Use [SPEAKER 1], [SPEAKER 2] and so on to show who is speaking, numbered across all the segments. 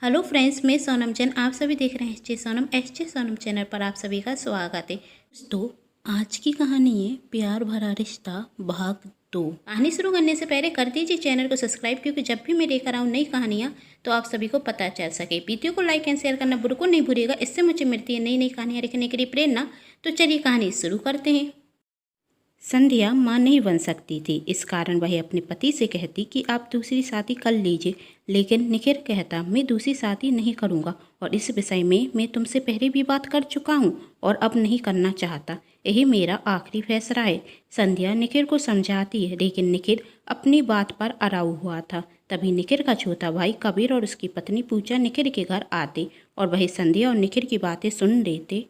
[SPEAKER 1] Hello friends, मैं सोनम जैन। आप सभी देख रहे हैं एस जे सोनम चैनल पर आप सभी का स्वागत है। दोस्तों, आज की कहानी है प्यार भरा रिश्ता भाग 2। कहानी शुरू करने से पहले कर दीजिए चैनल को सब्सक्राइब, क्योंकि जब भी मैं लेकर आऊँ नई कहानियाँ तो आप सभी को पता चल सके। वीडियो को लाइक एंड शेयर करना बिल्कुल नहीं भूलिएगा, इससे मुझे मिलती है नई नई कहानियाँ लिखने के लिए प्रेरणा। तो चलिए कहानी शुरू करते हैं। संध्या माँ नहीं बन सकती थी, इस कारण वह अपने पति से कहती कि आप दूसरी शादी कर लीजिए, लेकिन निखिल कहता मैं दूसरी शादी नहीं करूँगा और इस विषय में मैं तुमसे पहले भी बात कर चुका हूँ और अब नहीं करना चाहता। यही मेरा आखिरी फैसला है। संध्या निखिल को समझाती है, लेकिन निखिल अपनी बात पर अड़ाऊ हुआ था। तभी निखिल का छोटा भाई कबीर और उसकी पत्नी पूजा निखिल के घर आते और वही संध्या और निखिल की बातें सुन लेते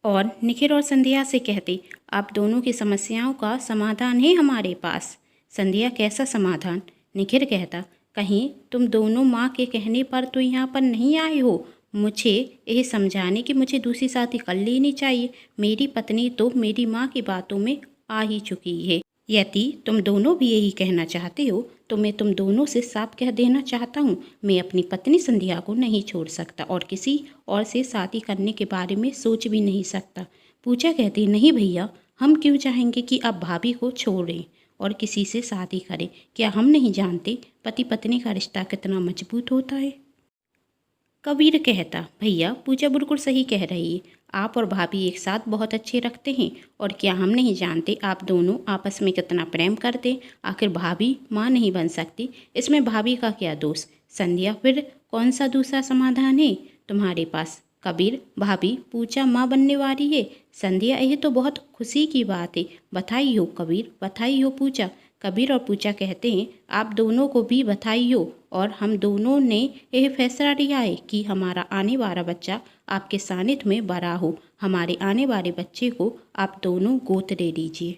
[SPEAKER 1] और निखिल और संध्या से कहते आप दोनों की समस्याओं का समाधान है हमारे पास। संध्या कैसा समाधान? निखिल कहता कहीं तुम दोनों माँ के कहने पर तो यहाँ पर नहीं आए हो मुझे यह समझाने कि मुझे दूसरी शादी कर लेनी चाहिए। मेरी पत्नी तो मेरी माँ की बातों में आ ही चुकी है। यदि तुम दोनों भी यही कहना चाहते हो तो मैं तुम दोनों से साफ कह देना चाहता हूँ, मैं अपनी पत्नी संध्या को नहीं छोड़ सकता और किसी और से शादी करने के बारे में सोच भी नहीं सकता। पूजा कहती नहीं भैया, हम क्यों चाहेंगे कि आप भाभी को छोड़ें और किसी से शादी करें? क्या हम नहीं जानते पति पत्नी का रिश्ता कितना मजबूत होता है? कबीर कहता भैया, पूजा बिल्कुल सही कह रही है। आप और भाभी एक साथ बहुत अच्छे रखते हैं और क्या हम नहीं जानते आप दोनों आपस में कितना प्रेम करते? आखिर भाभी माँ नहीं बन सकती, इसमें भाभी का क्या दोष? संध्या, फिर कौन सा दूसरा समाधान है तुम्हारे पास? कबीर, भाभी पूजा माँ बनने वाली है। संध्या, यह तो बहुत खुशी की बात है। बधाई हो कबीर, बधाई हो पूजा। कबीर और पूजा कहते हैं आप दोनों को भी बधाई हो और हम दोनों ने यह फैसला लिया है कि हमारा आने वाला बच्चा आपके सानिध्य में बड़ा हो। हमारे आने वाले बच्चे को आप दोनों गोद ले लीजिए।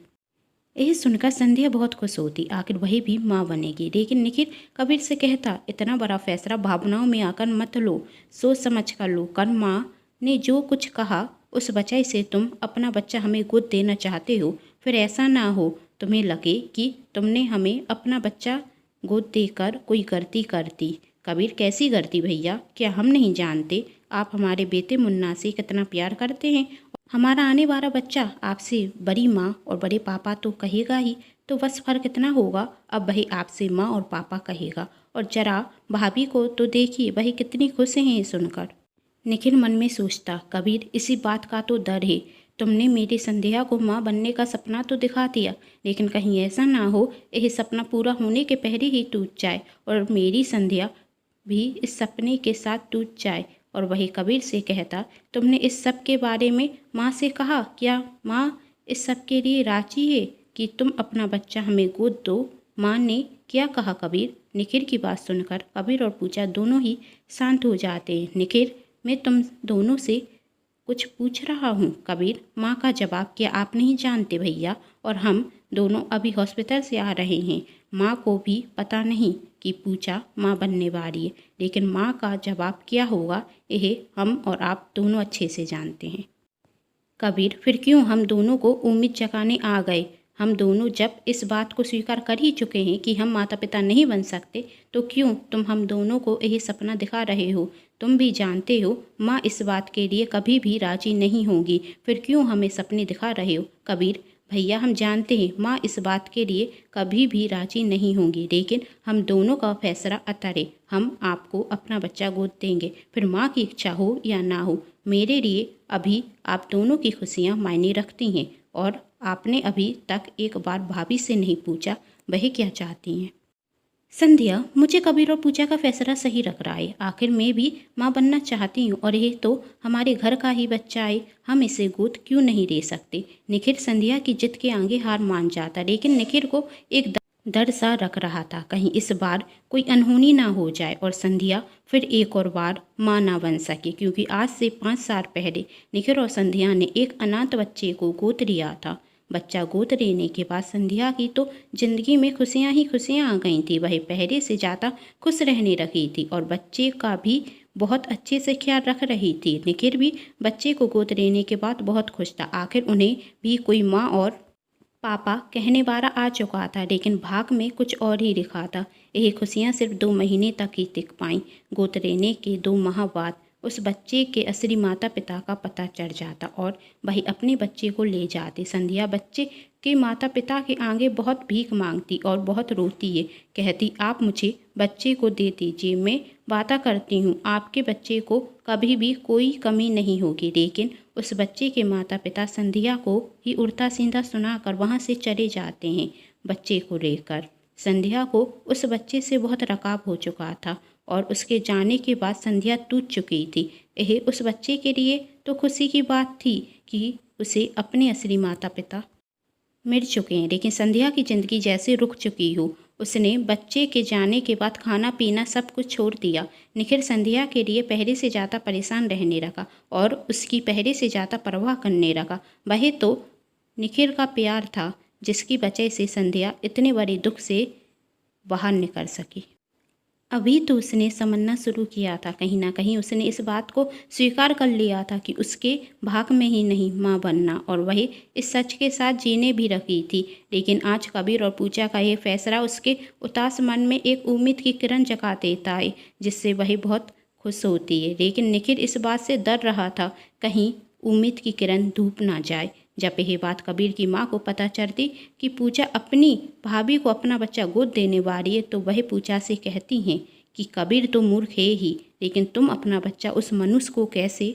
[SPEAKER 1] यह सुनकर संध्या बहुत खुश होती, आखिर वही भी माँ बनेगी। लेकिन निखिल कबीर से कहता इतना बड़ा फैसला भावनाओं में आकर मत लो, सोच समझ कर लो। कल माँ ने जो कुछ कहा उस वजह से तुम अपना बच्चा हमें गोद देना चाहते हो, फिर ऐसा ना हो तुम्हें लगे कि तुमने हमें अपना बच्चा गोद देकर कोई गलती कर दी। कबीर, कैसी गलती भैया? क्या हम नहीं जानते आप हमारे बेटे मुन्ना से कितना प्यार करते हैं? हमारा आने वाला बच्चा आपसे बड़ी माँ और बड़े पापा तो कहेगा ही, तो बस फर्क कितना होगा, अब वही आपसे माँ और पापा कहेगा। और जरा भाभी को तो देखिए, वही कितनी खुश हैं ये सुनकर। निखिल मन में सोचता कबीर, इसी बात का तो डर है। तुमने मेरी संध्या को माँ बनने का सपना तो दिखा दिया, लेकिन कहीं ऐसा ना हो यह सपना पूरा होने के पहले ही टूट जाए और मेरी संध्या भी इस सपने के साथ टूट जाए। और वही कबीर से कहता तुमने इस सब के बारे में माँ से कहा? क्या माँ इस सब के लिए राजी है कि तुम अपना बच्चा हमें गोद दो? माँ ने क्या कहा कबीर? निखिल की बात सुनकर कबीर और पूजा दोनों ही शांत हो जाते हैं। निखिल, मैं तुम दोनों से कुछ पूछ रहा हूँ। कबीर, माँ का जवाब क्या आप नहीं जानते भैया? और हम दोनों अभी हॉस्पिटल से आ रहे हैं। माँ को भी पता नहीं कि पूजा माँ बनने वाली है, लेकिन माँ का जवाब क्या होगा यह हम और आप दोनों अच्छे से जानते हैं। कबीर, फिर क्यों हम दोनों को उम्मीद जगाने आ गए? हम दोनों जब इस बात को स्वीकार कर ही चुके हैं कि हम माता पिता नहीं बन सकते, तो क्यों तुम हम दोनों को यही सपना दिखा रहे हो? तुम भी जानते हो माँ इस बात के लिए कभी भी राजी नहीं होगी, फिर क्यों हमें सपने दिखा रहे हो? कबीर, भैया हम जानते हैं माँ इस बात के लिए कभी भी राजी नहीं होंगी, लेकिन हम दोनों का फैसला अतः है। हम आपको अपना बच्चा गोद देंगे, फिर माँ की इच्छा हो या ना हो। मेरे लिए अभी आप दोनों की खुशियाँ मायने रखती हैं और आपने अभी तक एक बार भाभी से नहीं पूछा वह क्या चाहती हैं। संध्या, मुझे कबीर और पूजा का फैसला सही लग रहा है। आखिर मैं भी माँ बनना चाहती हूँ और ये तो हमारे घर का ही बच्चा है, हम इसे गोद क्यों नहीं दे सकते? निखिल संध्या की जिद के आगे हार मान जाता, लेकिन निखिल को एक डर सा रख रहा था, कहीं इस बार कोई अनहोनी ना हो जाए और संध्या फिर एक और बार माँ ना बन सके, क्योंकि आज से 5 साल पहले निखिल और संध्या ने एक अनाथ बच्चे को गोद लिया था। बच्चा गोद लेने के बाद संध्या की तो जिंदगी में खुशियाँ ही खुशियाँ आ गई थी। वह पहले से ज़्यादा खुश रहने लगी थी और बच्चे का भी बहुत अच्छे से ख्याल रख रही थी। निखिल भी बच्चे को गोद लेने के बाद बहुत खुश था, आखिर उन्हें भी कोई माँ और पापा कहने वाला आ चुका था, लेकिन भाग में कुछ और ही लिखा था। यही खुशियाँ सिर्फ 2 महीने तक ही टिक पाईं। गोद लेने के 2 माह बाद उस बच्चे के असली माता पिता का पता चढ़ जाता और वही अपने बच्चे को ले जाते। संध्या बच्चे के माता पिता के आगे बहुत भीख मांगती और बहुत रोती है। कहती, आप मुझे बच्चे को दे दीजिए, मैं वादा करती हूँ आपके बच्चे को कभी भी कोई कमी नहीं होगी। लेकिन उस बच्चे के माता पिता संध्या को ही उल्टा सीधा सुनाकर वहाँ से चले जाते हैं बच्चे को लेकर। संध्या को उस बच्चे से बहुत रकाब हो चुका था और उसके जाने के बाद संध्या टूट चुकी थी। यह उस बच्चे के लिए तो खुशी की बात थी कि उसे अपने असली माता पिता मिल चुके हैं, लेकिन संध्या की ज़िंदगी जैसे रुक चुकी हो। उसने बच्चे के जाने के बाद खाना पीना सब कुछ छोड़ दिया। निखिल संध्या के लिए पहले से ज़्यादा परेशान रहने लगा और उसकी पहले से ज़्यादा परवाह करने लगा। वह तो निखिल का प्यार था जिसकी वजह से संध्या इतने बड़े दुख से बाहर निकल सकी। अभी तो उसने समझना शुरू किया था, कहीं ना कहीं उसने इस बात को स्वीकार कर लिया था कि उसके भाग में ही नहीं माँ बनना, और वह इस सच के साथ जीने भी रखी थी। लेकिन आज कबीर और पूजा का यह फैसला उसके उदास मन में एक उम्मीद की किरण जगा देता है, जिससे वह बहुत खुश होती है। लेकिन निखिल इस बात से डर रहा था कहीं उम्मीद की किरण धूप ना जाए। जब यह बात कबीर की माँ को पता चलती कि पूजा अपनी भाभी को अपना बच्चा गोद देने वाली है, तो वह पूजा से कहती हैं कि कबीर तो मूर्ख है ही, लेकिन तुम अपना बच्चा उस मनुष्य को कैसे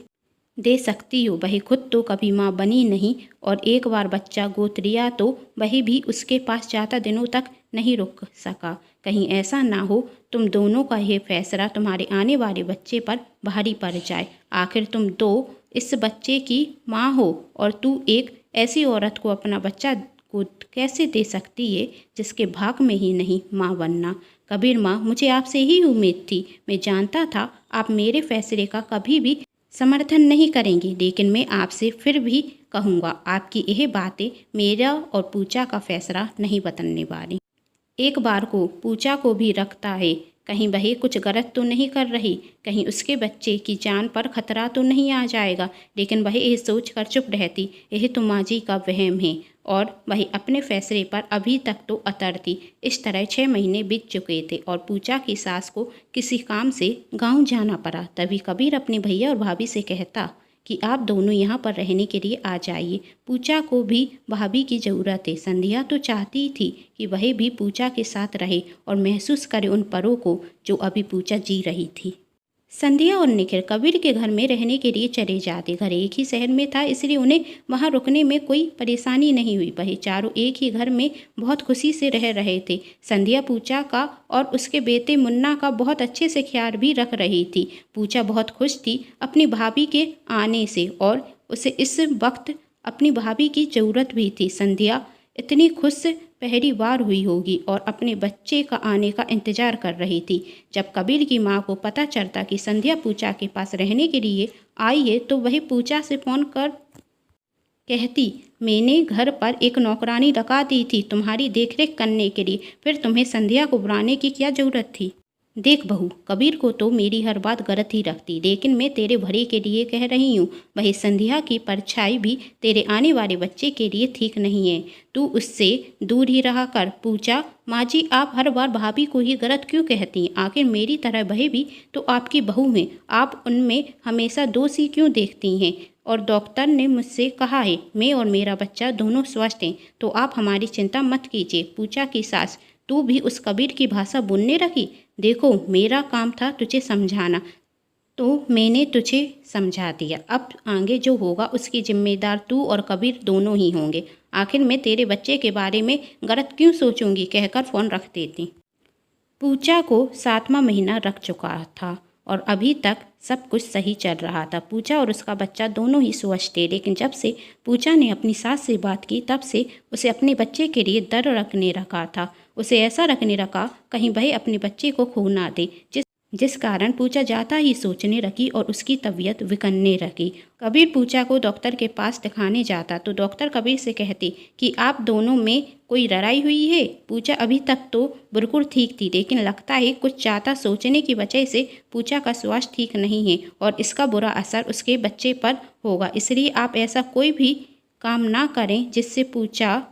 [SPEAKER 1] दे सकती हो? वह खुद तो कभी माँ बनी नहीं, और एक बार बच्चा गोद लिया तो वह भी उसके पास ज़्यादा दिनों तक नहीं रुक सका। कहीं ऐसा ना हो तुम दोनों का यह फैसला तुम्हारे आने वाले बच्चे पर भारी पड़ जाए। आखिर तुम दो इस बच्चे की माँ हो, और तू एक ऐसी औरत को अपना बच्चा को कैसे दे सकती है जिसके भाग में ही नहीं माँ बनना? कबीर माँ, मुझे आपसे ही उम्मीद थी। मैं जानता था आप मेरे फैसले का कभी भी समर्थन नहीं करेंगी, लेकिन मैं आपसे फिर भी कहूँगा, आपकी यह बातें मेरा और पूजा का फैसला नहीं बदलने वाली। एक बार को पूजा को भी रखता है, कहीं वह कुछ गलत तो नहीं कर रही, कहीं उसके बच्चे की जान पर खतरा तो नहीं आ जाएगा। लेकिन वह यह सोच कर चुप रहती, यह तो माँ जी का वहम है, और वह अपने फैसले पर अभी तक तो अतर थी। इस तरह 6 महीने बीत चुके थे और पूजा की सास को किसी काम से गांव जाना पड़ा। तभी कबीर अपने भैया और भाभी से कहता कि आप दोनों यहाँ पर रहने के लिए आ जाइए। पूजा को भी भाभी की ज़रूरत है। संध्या तो चाहती थी कि वह भी पूजा के साथ रहे और महसूस करे उन पलों को जो अभी पूजा जी रही थी। संध्या और निखिल कबीर के घर में रहने के लिए चले जाते। घर एक ही शहर में था, इसलिए उन्हें वहां रुकने में कोई परेशानी नहीं हुई। वही चारों एक ही घर में बहुत खुशी से रह रहे थे। संध्या पूजा का और उसके बेटे मुन्ना का बहुत अच्छे से ख्याल भी रख रही थी। पूजा बहुत खुश थी अपनी भाभी के आने से, और उसे इस वक्त अपनी भाभी की ज़रूरत भी थी। संध्या इतनी खुश पहली बार हुई होगी और अपने बच्चे का आने का इंतजार कर रही थी। जब कबीर की माँ को पता चलता कि संध्या पूजा के पास रहने के लिए आई है, तो वह पूजा से फ़ोन कर कहती, मैंने घर पर एक नौकरानी लगा दी थी तुम्हारी देखरेख करने के लिए, फिर तुम्हें संध्या को बुलाने की क्या ज़रूरत थी? देख बहू, कबीर को तो मेरी हर बात गलत ही रखती, लेकिन मैं तेरे भले के लिए कह रही हूँ। वही संध्या की परछाई भी तेरे आने वाले बच्चे के लिए ठीक नहीं है। तू उससे दूर ही रहा कर। पूजा, माँ जी, आप हर बार भाभी को ही गलत क्यों कहती हैं? आखिर मेरी तरह वह भी तो आपकी बहू हैं, आप उनमें हमेशा दोषी क्यों देखती हैं? और डॉक्टर ने मुझसे कहा है मैं और मेरा बच्चा दोनों स्वस्थ हैं, तो आप हमारी चिंता मत कीजिए। पूजा की सास, तू भी उस कबीर की भाषा बोलने लगी? देखो, मेरा काम था तुझे समझाना, तो मैंने तुझे समझा दिया। अब आगे जो होगा उसकी जिम्मेदार तू और कबीर दोनों ही होंगे। आखिर मैं तेरे बच्चे के बारे में गलत क्यों सोचूंगी? कहकर फ़ोन रख देती। पूजा को 7वां महीना रख चुका था और अभी तक सब कुछ सही चल रहा था। पूजा और उसका बच्चा दोनों ही स्वस्थ थे, लेकिन जब से पूजा ने अपनी सास से बात की, तब से उसे अपने बच्चे के लिए डर रखने रखा था। उसे ऐसा रखने रखा कहीं वह अपने बच्चे को खो ना दे, जिस कारण पूजा ज़्यादा ही सोचने लगी और उसकी तबीयत बिगड़ने लगी। कबीर पूजा को डॉक्टर के पास दिखाने जाता तो डॉक्टर कबीर से कहती कि आप दोनों में कोई लड़ाई हुई है। पूजा अभी तक तो बिल्कुल ठीक थी, लेकिन लगता है कुछ ज़्यादा सोचने की वजह से पूजा का स्वास्थ्य ठीक नहीं है और इसका बुरा असर उसके बच्चे पर होगा। इसलिए आप ऐसा कोई भी काम ना करें जिससे पूजा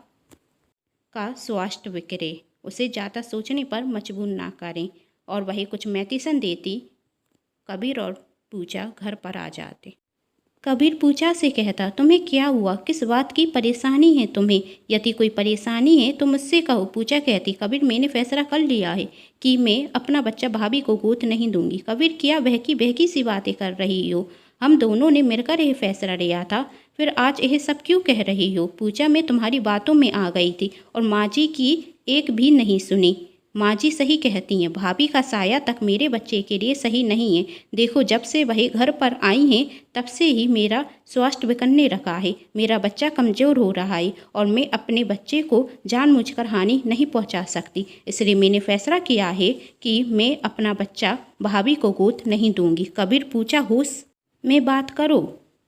[SPEAKER 1] का स्वास्थ्य बिगड़े, उसे ज़्यादा सोचने पर मजबूर ना करें। और वही कुछ मेडिसिन देती। कबीर और पूजा घर पर आ जाते। कबीर पूजा से कहता, तुम्हें क्या हुआ, किस बात की परेशानी है तुम्हें? यदि कोई परेशानी है तो मुझसे कहो। पूजा कहती, कबीर मैंने फैसला कर लिया है कि मैं अपना बच्चा भाभी को गोद नहीं दूंगी। कबीर, क्या बहकी बहकी सी बातें कर रही हो? हम दोनों ने मिलकर यह फैसला लिया था, फिर आज यह सब क्यों कह रही हो? पूजा, मैं तुम्हारी बातों में आ गई थी और माँ जी की एक भी नहीं सुनी। माँ जी सही कहती हैं, भाभी का साया तक मेरे बच्चे के लिए सही नहीं है। देखो, जब से वह घर पर आई हैं तब से ही मेरा स्वास्थ्य बिगड़ने रखा है। मेरा बच्चा कमज़ोर हो रहा है और मैं अपने बच्चे को जानबूझकर हानि नहीं पहुंचा सकती। इसलिए मैंने फैसला किया है कि मैं अपना बच्चा भाभी को गोद नहीं दूंगी। कबीर, पूजा होश में बात करो।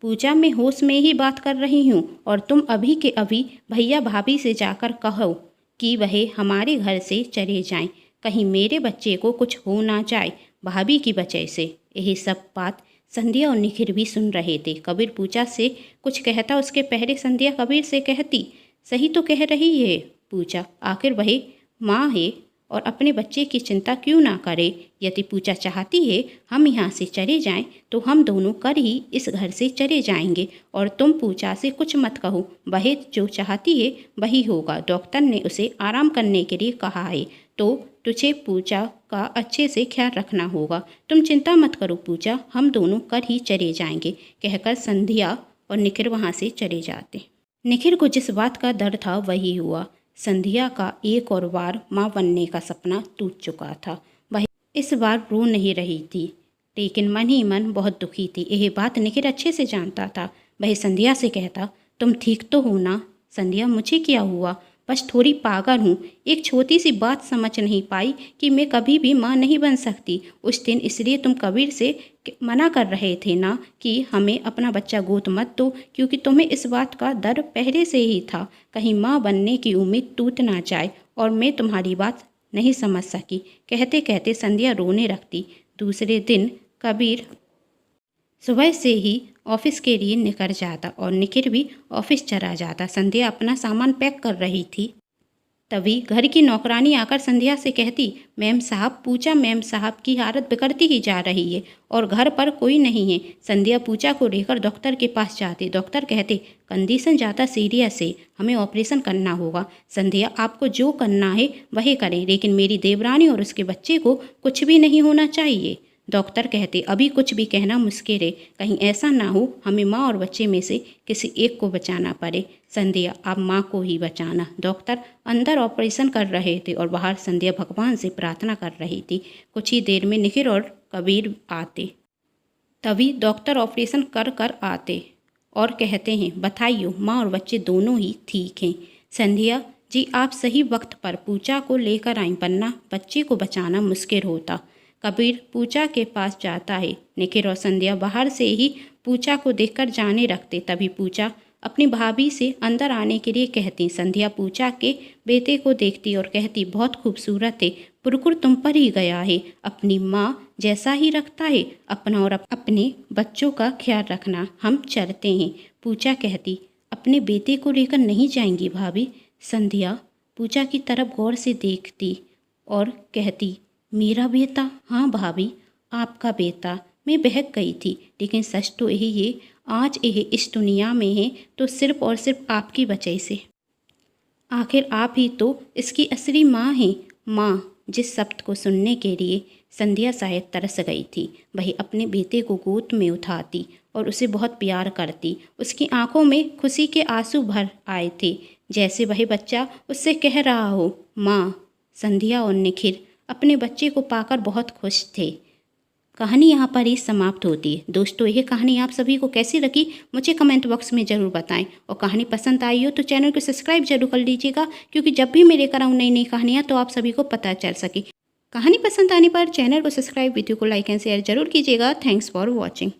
[SPEAKER 1] पूजा, मैं होश में ही बात कर रही हूँ और तुम अभी के अभी भैया भाभी से जाकर कहो कि वह हमारे घर से चले जाएं। कहीं मेरे बच्चे को कुछ हो ना जाए भाभी की वजह से। यही सब बात संध्या और निखिल भी सुन रहे थे। कबीर पूजा से कुछ कहता, उसके पहले संध्या कबीर से कहती, सही तो कह रही है पूजा, आखिर वह माँ है और अपने बच्चे की चिंता क्यों ना करे। यदि पूजा चाहती है हम यहाँ से चले जाएं तो हम दोनों कर ही इस घर से चले जाएंगे। और तुम पूजा से कुछ मत कहो, वह जो चाहती है वही होगा। डॉक्टर ने उसे आराम करने के लिए कहा है, तो तुझे पूजा का अच्छे से ख्याल रखना होगा। तुम चिंता मत करो पूजा, हम दोनों कर ही चले जाएंगे। कहकर संध्या और निखिल वहाँ से चले जाते। निखिल को जिस बात का डर था वही हुआ। संध्या का एक और बार माँ बनने का सपना टूट चुका था। वह इस बार रो नहीं रही थी, लेकिन मन ही मन बहुत दुखी थी। यह बात निखिल अच्छे से जानता था। वह संध्या से कहता, तुम ठीक तो हो ना? संध्या, मुझे क्या हुआ, बस थोड़ी पागल हूँ। एक छोटी सी बात समझ नहीं पाई कि मैं कभी भी माँ नहीं बन सकती। उस दिन इसलिए तुम कबीर से मना कर रहे थे ना कि हमें अपना बच्चा गोद मत दो, क्योंकि तुम्हें इस बात का डर पहले से ही था, कहीं माँ बनने की उम्मीद टूट ना जाए। और मैं तुम्हारी बात नहीं समझ सकी। कहते कहते संध्या रोने लगती। दूसरे दिन कबीर सुबह से ही ऑफिस के लिए निकल जाता और निखिल भी ऑफिस चला जाता। संध्या अपना सामान पैक कर रही थी, तभी घर की नौकरानी आकर संध्या से कहती, मैम साहब, पूजा मैम साहब की हालत बिगड़ती ही जा रही है और घर पर कोई नहीं है। संध्या पूजा को लेकर डॉक्टर के पास जाती। डॉक्टर कहते, कंडीशन ज़्यादा सीरियस है, हमें ऑपरेशन करना होगा। संध्या, आपको जो करना है वही करें, लेकिन मेरी देवरानी और उसके बच्चे को कुछ भी नहीं होना चाहिए। डॉक्टर कहते, अभी कुछ भी कहना मुश्किल है, कहीं ऐसा ना हो हमें माँ और बच्चे में से किसी एक को बचाना पड़े। संध्या, आप माँ को ही बचाना। डॉक्टर अंदर ऑपरेशन कर रहे थे और बाहर संध्या भगवान से प्रार्थना कर रही थी। कुछ ही देर में निखिल और कबीर आते। तभी डॉक्टर ऑपरेशन कर कर आते और कहते हैं, बताइए माँ और बच्चे दोनों ही ठीक हैं। संध्या जी, आप सही वक्त पर पूजा को लेकर आईं, वरना बच्चे को बचाना मुश्किल होता। कबीर पूजा के पास जाता है। निखिल और संध्या बाहर से ही पूजा को देखकर जाने रखते। तभी पूजा अपनी भाभी से अंदर आने के लिए कहती। संध्या पूजा के बेटे को देखती और कहती, बहुत खूबसूरत है, बिल्कुल तुम पर ही गया है, अपनी माँ जैसा ही रखता है। अपना और अपने बच्चों का ख्याल रखना, हम चलते हैं। पूजा कहती, अपने बेटे को लेकर नहीं जाएंगी भाभी? संध्या पूजा की तरफ गौर से देखती और कहती, मेरा बेटा? हाँ भाभी, आपका बेटा। मैं बहक गई थी, लेकिन सच तो यही है, आज यह इस दुनिया में है तो सिर्फ और सिर्फ आपकी वजह से। आखिर आप ही तो इसकी असली माँ हैं। माँ, जिस शब्द को सुनने के लिए संध्या शायद तरस गई थी। वही अपने बेटे को गोद में उठाती और उसे बहुत प्यार करती। उसकी आंखों में खुशी के आंसू भर आए थे, जैसे वही बच्चा उससे कह रहा हो, माँ। संध्या और निखिल अपने बच्चे को पाकर बहुत खुश थे। कहानी यहाँ पर ही समाप्त होती है। दोस्तों, यह कहानी आप सभी को कैसी लगी मुझे कमेंट बॉक्स में ज़रूर बताएं। और कहानी पसंद आई हो तो चैनल को सब्सक्राइब जरूर कर लीजिएगा, क्योंकि जब भी मैं लेकर आऊँ नई नई कहानियाँ तो आप सभी को पता चल सके। कहानी पसंद आने पर चैनल को सब्सक्राइब, वीडियो को लाइक एंड शेयर जरूर कीजिएगा। Thanks for watching.